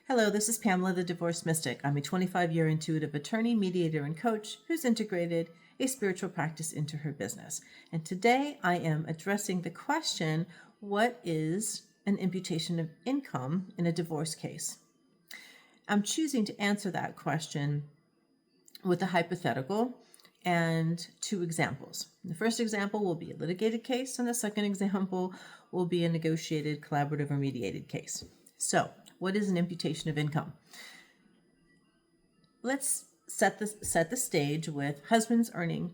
Hello, this is Pamela, the Divorce Mystic. I'm a 25-year intuitive attorney, mediator, and coach who's integrated a spiritual practice into her business. And today I am addressing the question, what is an imputation of income in a divorce case? I'm choosing to answer that question with a hypothetical and two examples. The first example will be a litigated case, and the second example will be a negotiated, collaborative, or mediated case. So, what is an imputation of income? Let's set the stage with husband's earning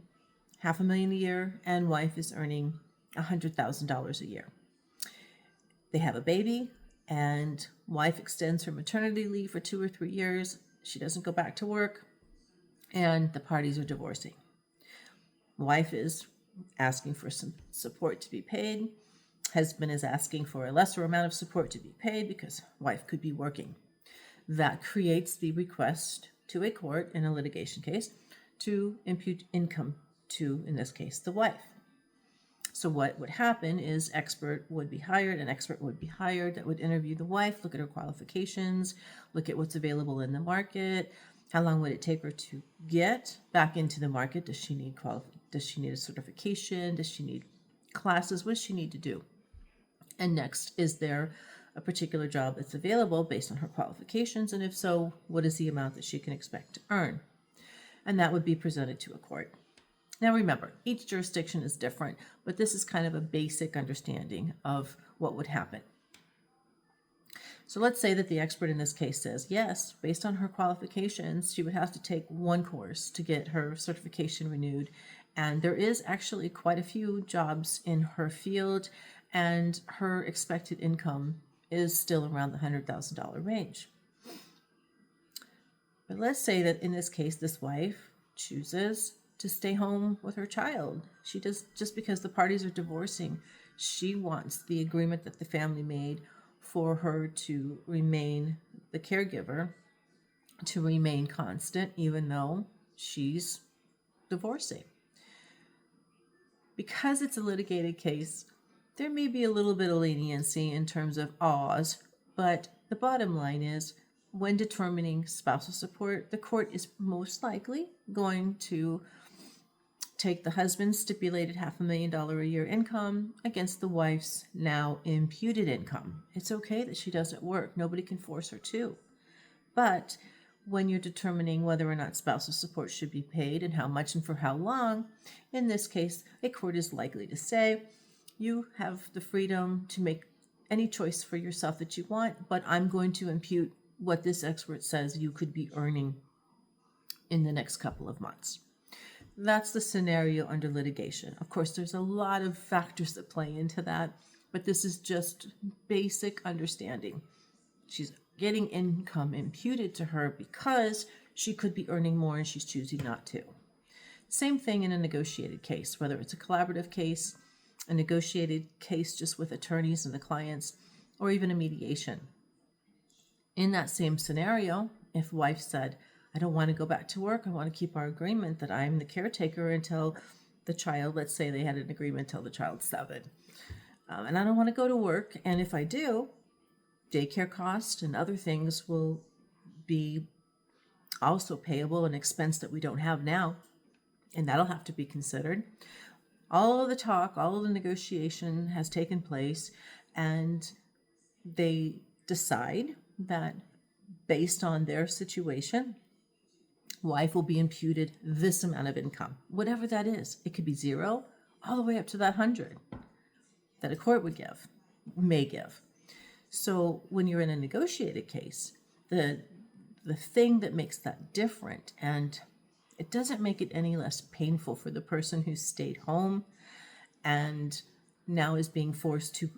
$500,000 a year and wife is earning $100,000 a year. They have a baby, and wife extends her maternity leave for 2 or 3 years. She doesn't go back to work, and the parties are divorcing. Wife is asking for some support to be paid. Husband is asking for a lesser amount of support to be paid because wife could be working. That creates the request to a court in a litigation case to impute income to, in this case, the wife. So what would happen is an expert would be hired that would interview the wife, look at her qualifications, look at what's available in the market. How long would it take her to get back into the market? Does she need a certification? Does she need classes? What does she need to do? And next, is there a particular job that's available based on her qualifications? And if so, what is the amount that she can expect to earn? And that would be presented to a court. Now remember, each jurisdiction is different, but this is kind of a basic understanding of what would happen. So let's say that the expert in this case says, yes, based on her qualifications, she would have to take one course to get her certification renewed. And there is actually quite a few jobs in her field, and her expected income is still around the $100,000 range. But let's say that in this case, this wife chooses to stay home with her child. She does, just because the parties are divorcing, she wants the agreement that the family made for her to remain the caregiver, to remain constant, even though she's divorcing. Because it's a litigated case, there may be a little bit of leniency in terms of awes, but the bottom line is, when determining spousal support, the court is most likely going to take the husband's stipulated $500,000 a year income against the wife's now imputed income. It's okay that she doesn't work. Nobody can force her to. But when you're determining whether or not spousal support should be paid and how much and for how long, in this case, a court is likely to say, you have the freedom to make any choice for yourself that you want, but I'm going to impute what this expert says you could be earning in the next couple of months. That's the scenario under litigation. Of course, there's a lot of factors that play into that, but this is just basic understanding. She's getting income imputed to her because she could be earning more and she's choosing not to. Same thing in a negotiated case, whether it's a collaborative case, a negotiated case just with attorneys and the clients, or even a mediation. In that same scenario, if wife said, I don't want to go back to work, I want to keep our agreement that I'm the caretaker until the child, let's say they had an agreement until the child's 7, and I don't want to go to work, and if I do, daycare costs and other things will be also payable, an expense that we don't have now, and that'll have to be considered. All of the talk, all of the negotiation has taken place, and they decide that based on their situation, wife will be imputed this amount of income, whatever that is. It could be 0 all the way up to that 100 that a court may give. So when you're in a negotiated case, the thing that makes that different, and it doesn't make it any less painful for the person who stayed home and now is being forced to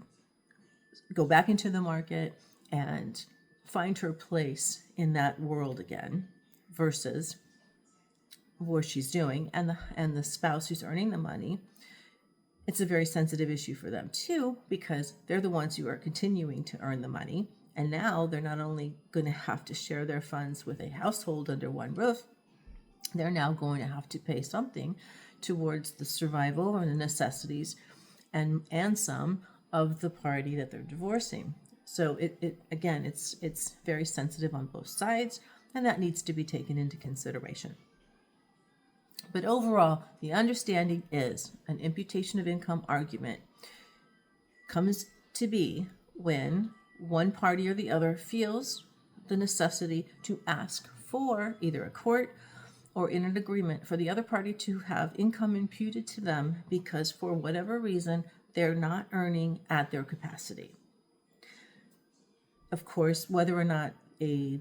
go back into the market and find her place in that world again, versus what she's doing, and the spouse who's earning the money. It's a very sensitive issue for them too, because they're the ones who are continuing to earn the money, and now they're not only going to have to share their funds with a household under one roof, they're now going to have to pay something towards the survival or the necessities and some of the party that they're divorcing. So it again, it's very sensitive on both sides, and that needs to be taken into consideration. But overall, the understanding is an imputation of income argument comes to be when one party or the other feels the necessity to ask for either a court or in an agreement for the other party to have income imputed to them because for whatever reason they're not earning at their capacity. Of course, whether or not a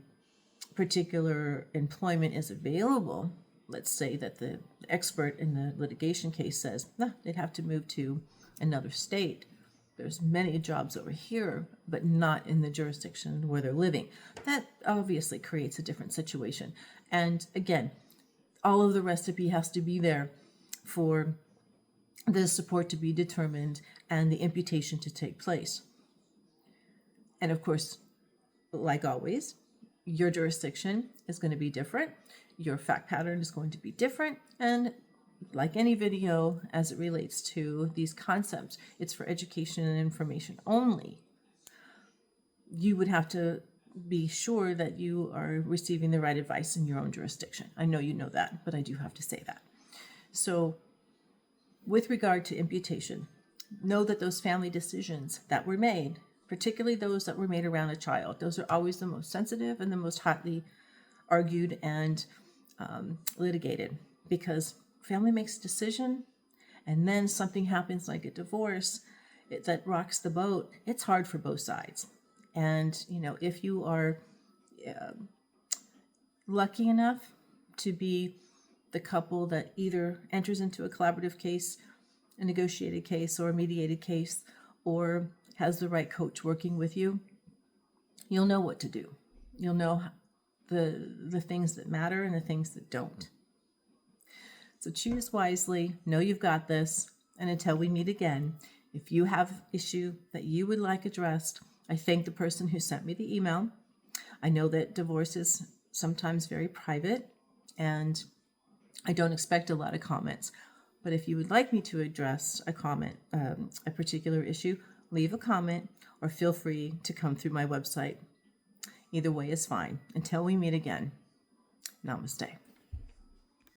particular employment is available, let's say that the expert in the litigation case says, no, they'd have to move to another state. There's many jobs over here, but not in the jurisdiction where they're living. That obviously creates a different situation. And again, all of the recipe has to be there for the support to be determined and the imputation to take place. And of course, like always, your jurisdiction is going to be different. Your fact pattern is going to be different. And like any video, as it relates to these concepts, it's for education and information only. You would have to be sure that you are receiving the right advice in your own jurisdiction. I know you know that, but I do have to say that. So with regard to imputation, know that those family decisions that were made, particularly those that were made around a child, those are always the most sensitive and the most hotly argued and litigated, because family makes a decision and then something happens like a divorce that rocks the boat. It's hard for both sides. And, if you are lucky enough to be the couple that either enters into a collaborative case, a negotiated case, or a mediated case, or has the right coach working with you, you'll know what to do. You'll know the things that matter and the things that don't. So choose wisely, know you've got this, and until we meet again, if you have issue that you would like addressed, I thank the person who sent me the email. I know that divorce is sometimes very private, and I don't expect a lot of comments. But if you would like me to address a comment, a particular issue, leave a comment or feel free to come through my website. Either way is fine. Until we meet again, namaste.